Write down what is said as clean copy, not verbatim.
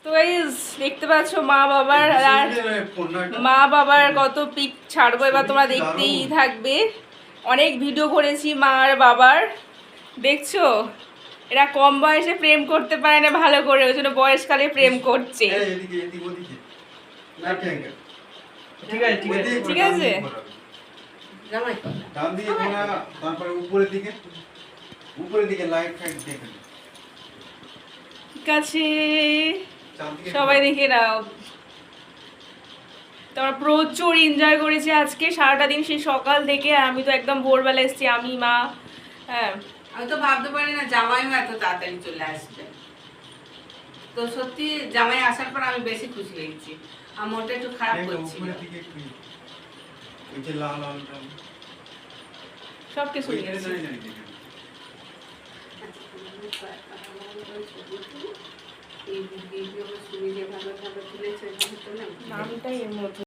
তো গাইস দেখতে পাচ্ছ মা বাবার কত পিক ছাড়বো, এবার তোমরা দেখতেই থাকবে। অনেক ভিডিও করেছি মা আর বাবার, দেখছো এরা কম বয়সে প্রেম করতে পারে না ভালো করে, ওই জন্য বয়সকালে প্রেম করছে। ঠিক আছে ঠিক আছে, সবাই দেখে নাও। তোমরা প্রচুর এনজয় করেছি আজকে সারাটা দিন, সেই সকাল থেকে। আমি তো একদম ভোরবেলা এসেছি, আমি মা। হ্যাঁ, আমি তো ভাবতে পারি না জামাইও এত তাড়াতাড়ি চলে আসবে। তো সত্যি জামাই আসার পর আমি বেশি খুশি হয়েছি, আমার মনটা একটু খারাপ করছিল। সব কিছু এই ভিডিও শুনে যে ভালো ভালো তুলেছে নামটাই এর মধ্যে